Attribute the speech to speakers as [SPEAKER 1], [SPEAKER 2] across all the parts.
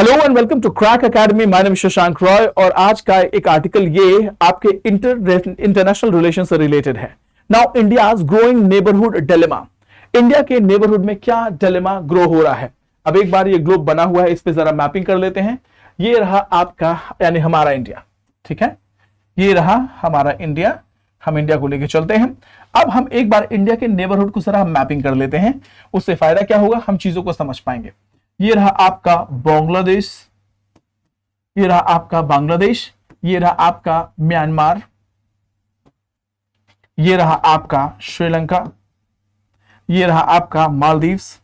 [SPEAKER 1] Hello and welcome to crack academy. My name Shashank Roy और आज का एक आर्टिकल ये आपके इंटरनेशनल रिलेशन से रिलेटेड है। Now India's growing neighbourhood dilemma. India के नेबरहुड में क्या डिलेमा ग्रो हो रहा है। अब एक बार ये ग्लोब बना हुआ है, इस पे जरा मैपिंग कर लेते हैं। ये रहा आपका यानी हमारा इंडिया, ठीक है। ये रहा हमारा इंडिया, हम इंडिया को लेके चलते हैं। अब हम एक बार इंडिया के नेबरहुड को जरा मैपिंग कर लेते हैं, उससे फायदा क्या होगा, हम चीजों को समझ पाएंगे। ये रहा आपका बांग्लादेश, ये रहा आपका बांग्लादेश, ये रहा आपका म्यांमार, ये रहा आपका श्रीलंका, ये रहा आपका मालदीव्स,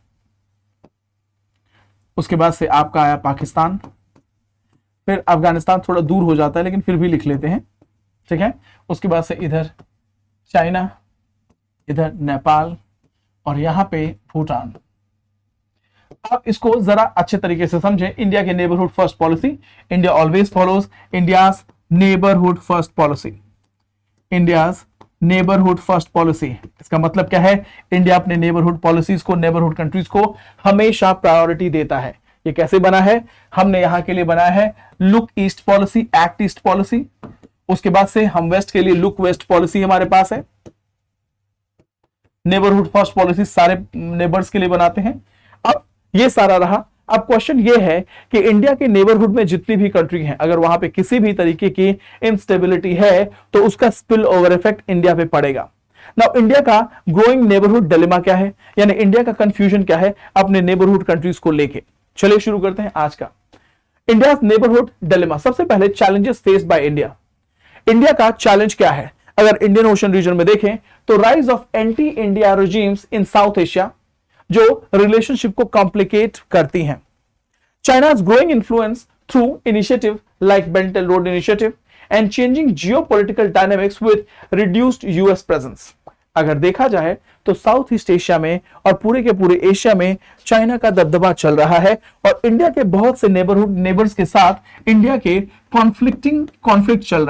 [SPEAKER 1] उसके बाद से आपका आया पाकिस्तान, फिर अफगानिस्तान थोड़ा दूर हो जाता है लेकिन फिर भी लिख लेते हैं, ठीक है। उसके बाद से इधर चाइना, इधर नेपाल और यहां पे भूटान। आप इसको जरा अच्छे तरीके से समझें। इंडिया के neighbourhood first policy, India always follows India's neighbourhood first policy. India's neighbourhood first policy, इसका मतलब क्या है, इंडिया अपने नेबरहुड पॉलिसीज को, नेबरहुड कंट्रीज को हमेशा प्रायोरिटी देता है। ये कैसे बना है, हमने यहां के लिए बनाया है look east policy, act east policy. उसके बाद से हम वेस्ट के लिए लुक वेस्ट पॉलिसी हमारे पास है। नेबरहुड फर्स्ट पॉलिसी सारे नेबर्स के लिए बनाते हैं। अब ये सारा रहा। अब क्वेश्चन ये है कि इंडिया के नेबरहुड में जितनी भी कंट्री हैं, अगर वहां पे किसी भी तरीके की इंस्टेबिलिटी है तो उसका स्पिल ओवर इफेक्ट इंडिया पे पड़ेगा। नाउ इंडिया का ग्रोइंग नेबरहुड डिलेमा क्या है, यानी इंडिया का कंफ्यूजन क्या है अपने नेबरहुड कंट्रीज को लेके। चलिए शुरू करते हैं आज का इंडिया नेबरहुड डिलेमा। सबसे पहले challenges faced by India. India का चैलेंज क्या है, अगर इंडियन ओशन रीजन में देखें तो rise of anti India regimes in south Asia, जो रिलेशनशिप को कॉम्प्लिकेट करती हैं। चाइना's growing influence through initiative like Belt and Road Initiative and changing geopolitical dynamics with reduced US presence। अगर देखा जाए तो साउथ ईस्ट एशिया में और पूरे के पूरे एशिया में चाइना का दबदबा चल रहा है और इंडिया के बहुत से नेबर्स के साथ इंडिया के कॉन्फ्लिक्ट चल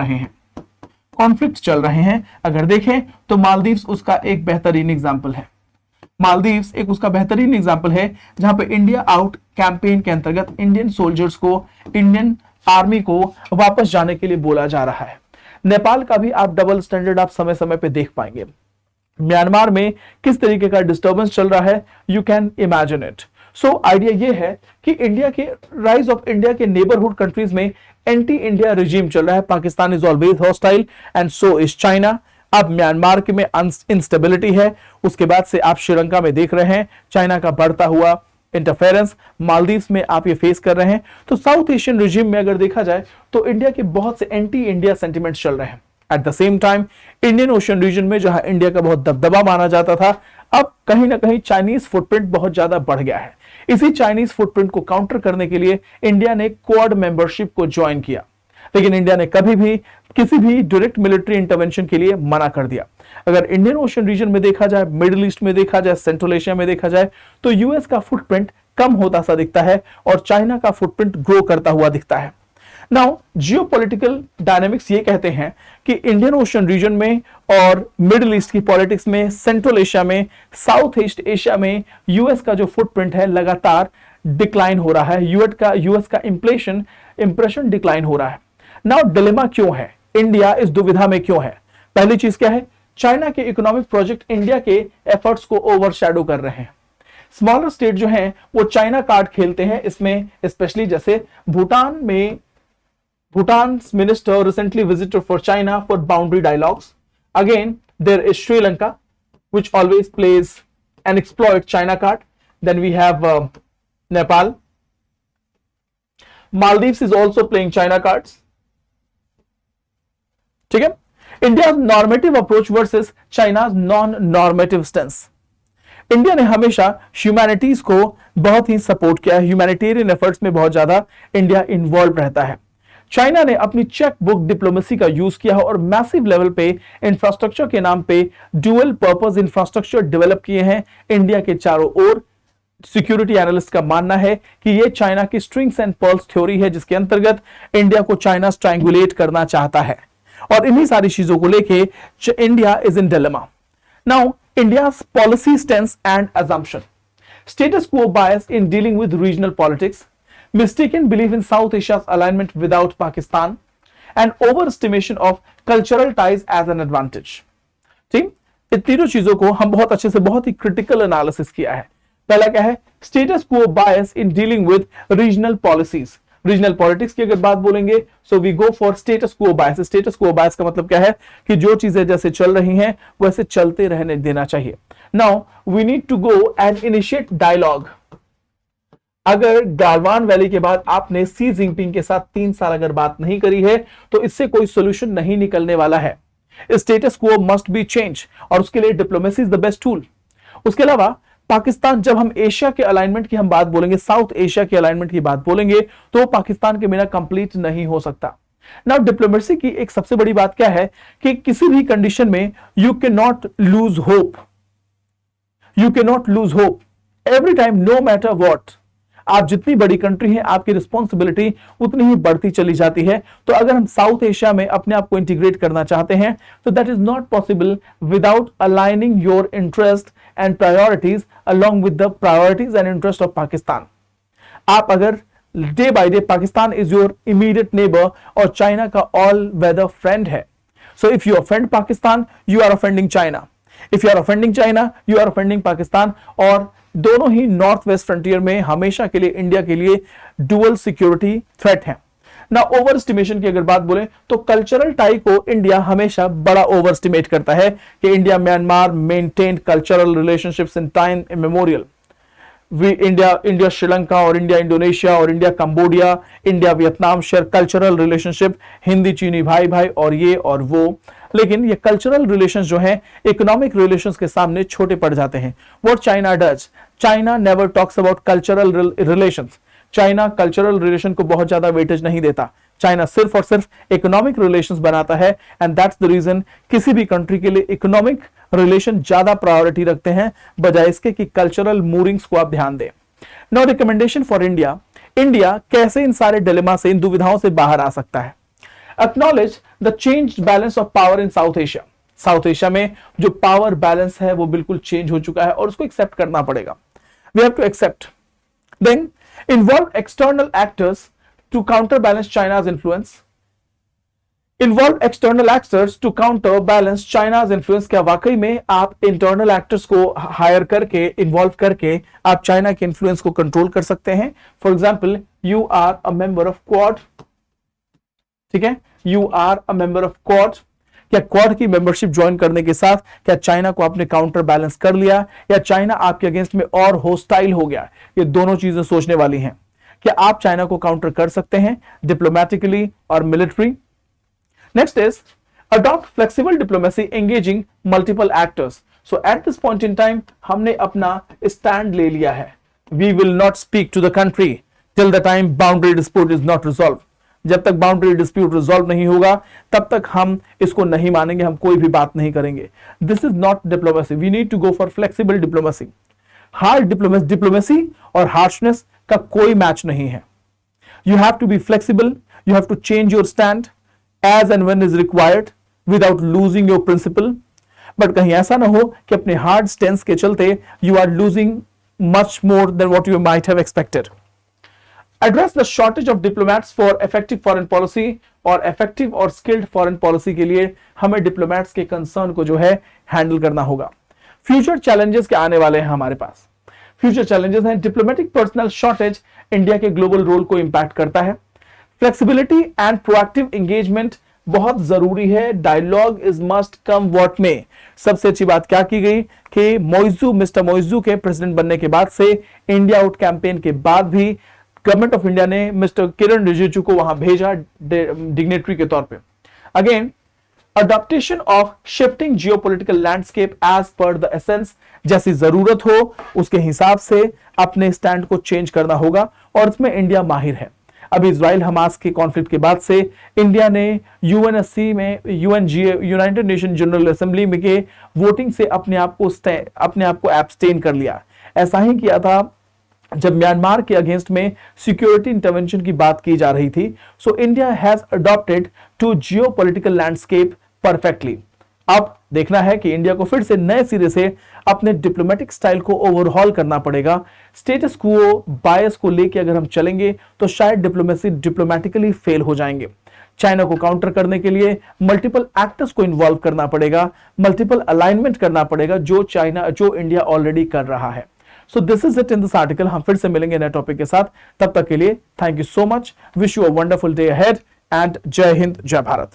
[SPEAKER 1] रहे हैं। अगर देखें तो मालदीव्स उसका एक बेहतरीन एग्जाम्पल है। मालदीव्स एक उसका बेहतरीन एग्जाम्पल है जहां पे इंडिया आउट कैंपेन के अंतर्गत इंडियन सोल्जर्स को, इंडियन आर्मी को वापस जाने के लिए बोला जा रहा है। नेपाल का भी आप डबल स्टैंडर्ड आप समय समय पे देख पाएंगे। म्यांमार में किस तरीके का डिस्टर्बेंस चल रहा है, you can imagine it. So idea ये है कि इंडिया के राइज ऑफ इंडिया के नेबरहुड कंट्रीज में एंटी इंडिया रिजीम चल रहा है। Pakistan is always hostile and so is China. अब म्यांमार के में इंस्टेबिलिटी है। उसके बाद से आप श्रीलंका में देख रहे हैं चाइना का बढ़ता हुआ इंटरफेरेंस। मालदीव्स में आप ये फेस कर रहे हैं। तो साउथ एशियन रिजीम में अगर देखा जाए तो इंडिया के बहुत से एंटी इंडिया सेंटिमेंट्स चल रहे हैं। At the same time Indian ocean region में जहां इंडिया का बहुत दबदबा माना जाता था, अब कहीं ना कहीं चाइनीज फुटप्रिंट बहुत ज्यादा बढ़ गया है। इसी चाइनीज फुटप्रिंट को काउंटर करने के लिए इंडिया ने क्वाड मेंबरशिप को ज्वाइन किया, लेकिन इंडिया ने कभी भी किसी भी डायरेक्ट मिलिट्री इंटरवेंशन के लिए मना कर दिया। अगर इंडियन ओशन रीजन में देखा जाए, मिडिल ईस्ट में देखा जाए, सेंट्रल एशिया में देखा जाए तो यूएस का फुटप्रिंट कम होता सा दिखता है और चाइना का फुटप्रिंट ग्रो करता हुआ दिखता है। नाउ जियोपॉलिटिकल डायनामिक्स ये कहते हैं कि इंडियन ओशन रीजन में और मिडिल ईस्ट की पॉलिटिक्स में, सेंट्रल एशिया में, साउथ ईस्ट एशिया में यूएस का जो फुटप्रिंट है लगातार डिक्लाइन हो रहा है। यूएस का इंप्रेशन डिक्लाइन हो रहा है। नाउ डिलेमा क्यों है, इंडिया इस दुविधा में क्यों है। पहली चीज क्या है, चाइना के इकोनॉमिक प्रोजेक्ट इंडिया के एफर्ट्स को ओवरशैडो कर रहे हैं। स्मॉलर स्टेट जो हैं वो चाइना कार्ड खेलते हैं इसमें, स्पेशली जैसे भूटान में Bhutan's minister recently visited for China for boundary dialogues. Again, there is Sri Lanka, which always plays and exploits China card. Then we have Nepal. Maldives is also playing China cards. ठीक है? India's normative approach versus China's non-normative stance. India ने हमेशा humanities को बहुत ही support किया है। Humanitarian efforts में बहुत ज्यादा इंडिया इन्वॉल्व रहता है। चाइना ने अपनी चेक बुक डिप्लोमेसी का यूज किया है और मैसिव लेवल पे इंफ्रास्ट्रक्चर के नाम पे डुअल पर्पस इंफ्रास्ट्रक्चर डेवलप किए हैं इंडिया के चारों ओर। सिक्योरिटी एनालिस्ट का मानना है कि ये चाइना की स्ट्रिंग्स एंड पर्ल्स थ्योरी है, जिसके अंतर्गत इंडिया को चाइना स्ट्रैंगुलेट करना चाहता है और इन्हीं सारी चीजों को लेके India is in dilemma. Now India's policy stance and assumption. Status quo bias in dealing with regional politics. mistaken belief in South Asia's alignment without Pakistan, and overestimation of cultural ties as an advantage. ठीक, इन तीनों चीजों को हम बहुत अच्छे से, बहुत ही critical analysis किया है। पहला क्या है, status quo bias in dealing with regional policies. Regional politics की अगर बात बोलेंगे, so we go for status quo bias. Status quo bias का मतलब क्या है कि जो चीजें जैसे चल रही हैं वैसे चलते रहने देना चाहिए। Now we need to go and initiate dialogue. अगर गालवान वैली के बाद आपने सी जिनपिंग के साथ 3 साल अगर बात नहीं करी है तो इससे कोई सोल्यूशन नहीं निकलने वाला है। Status quo must be change, और उसके लिए diplomacy is the best tool. उसके अलावा पाकिस्तान, जब हम एशिया के अलाइनमेंट की हम बात बोलेंगे, साउथ एशिया के अलाइनमेंट की बात बोलेंगे, तो पाकिस्तान के बिना कंप्लीट नहीं हो सकता। नाउ डिप्लोमेसी की एक सबसे बड़ी बात क्या है कि किसी भी कंडीशन में you can not lose hope. You can not lose hope every time, no matter what. आप जितनी बड़ी कंट्री है आपकी रिस्पॉन्सिबिलिटी उतनी ही बढ़ती चली जाती है। तो अगर हम साउथ एशिया में अपने आप को इंटीग्रेट करना चाहते हैं तो that is not possible without aligning your interest and priorities along with the priorities and interest of Pakistan. आप अगर day by day, Pakistan is your immediate neighbour और चाइना का ऑल वेदर फ्रेंड है। So if you offend Pakistan, you are offending China. If you are offending China, you are offending Pakistan. और दोनों ही north west frontier में हमेशा के लिए इंडिया के लिए डुअल सिक्योरिटी थ्रेट है ना। ओवर एस्टिमेशन की अगर बात बोले तो कल्चरल टाई को इंडिया हमेशा बड़ा ओवर एस्टिमेट करता है कि India Myanmar maintained cultural relationships in time immemorial. India Sri Lanka और इंडिया इंडोनेशिया और India Cambodia, India Vietnam share cultural relationship, Hindi चीनी भाई भाई और ये और वो। लेकिन ये कल्चरल रिलेशंस जो हैं इकोनॉमिक रिलेशंस के सामने छोटे पड़ जाते हैं। What China does, China never talks about cultural relations. China cultural relation को बहुत ज्यादा वेटेज नहीं देता। चाइना सिर्फ और सिर्फ इकोनॉमिक रिलेशंस बनाता है, एंड दैट्स द रीजन किसी भी कंट्री के लिए इकोनॉमिक रिलेशन ज्यादा प्रायोरिटी रखते हैं बजाय इसके कि कल्चरल मूरिंग्स को आप ध्यान दें। Now recommendation for India, India कैसे इन सारे डिलेमा से, इन दुविधाओं से बाहर आ सकता है। Acknowledge the changed balance of power in south Asia. South Asia में जो पावर बैलेंस है वो बिल्कुल चेंज हो चुका है और उसको एक्सेप्ट करना पड़ेगा। We have to accept. Then involve external actors to counterbalance China's influence. Involve external actors to counterbalance China's influence. क्या वाकई में आप इंटरनल एक्टर्स को हायर करके, इन्वॉल्व करके आप चाइना के इन्फ्लुएंस को कंट्रोल कर सकते हैं? For example, you are a member of Quad, ठीक है, you are a member of Quad. क्या क्वाड की मेंबरशिप ज्वाइन करने के साथ क्या चाइना को आपने काउंटर बैलेंस कर लिया या चाइना आपके अगेंस्ट में और होस्टाइल हो गया? ये दोनों चीजें सोचने वाली हैं। क्या आप चाइना को काउंटर कर सकते हैं डिप्लोमेटिकली और military? Next is adopt flexible diplomacy engaging multiple actors. So at this point in time हमने अपना स्टैंड ले लिया है। We will not speak to the country till the time boundary dispute is not resolve. जब तक boundary dispute resolve नहीं होगा तब तक हम इसको नहीं मानेंगे, हम कोई भी बात नहीं करेंगे। This is not diplomacy. We need to go for flexible diplomacy. Hard diplomacy और हार्शनेस का कोई मैच नहीं है। You have to be flexible, you have to change your stand as and when is required without losing your principle. But कहीं ऐसा ना हो कि अपने हार्ड स्टैंड के चलते you are losing much more than what you might have expected. Address the shortage of diplomats for effective foreign policy, और effective और skilled foreign policy के लिए हमें diplomats के concern को जो है handle करना होगा। Future challenges क्या आने वाले हैं हमारे पास? Future challenges हैं diplomatic personnel shortage इंडिया के global role को impact करता है। Flexibility and proactive engagement बहुत जरूरी है। Dialogue is must come what may। सबसे अच्छी बात क्या की गई कि मिस्टर मोइजू के प्रेसिडेंट बनने के बाद से इंडिया आउट कैंपेन के बाद भी गवर्नमेंट ऑफ इंडिया ने मिस्टर किरण रिजिजू को वहां भेजा डिग्नेटरी के तौर पे। Again adoptation of shifting geopolitical landscape as per the essence. जैसी जरूरत हो उसके हिसाब से अपने स्टैंड को चेंज करना होगा और इसमें इंडिया माहिर है। अभी इजराइल हमास के कॉन्फ्लिक्ट के बाद से इंडिया ने यूएनएससी में, यूनाइटेड नेशन जनरल असेंबली में के वोटिंग से अपने आप को एब्सटेन कर लिया। ऐसा ही किया था जब म्यांमार के अगेंस्ट में सिक्योरिटी इंटरवेंशन की बात की जा रही थी। So India has adopted to geopolitical landscape perfectly. अब देखना है कि इंडिया को फिर से नए सिरे से अपने डिप्लोमेटिक स्टाइल को ओवरहॉल करना पड़ेगा। स्टेटस क्वो बायस को लेके अगर हम चलेंगे तो शायद डिप्लोमेटिकली फेल हो जाएंगे। चाइना को काउंटर करने के लिए मल्टीपल एक्टर्स को इन्वॉल्व करना पड़ेगा, मल्टीपल अलाइनमेंट करना पड़ेगा, जो इंडिया ऑलरेडी कर रहा है। So this is it in this article. हम फिर से मिलेंगे नए टॉपिक के साथ, तब तक के लिए thank you so much. Wish you a wonderful day ahead and जय हिंद, जय भारत।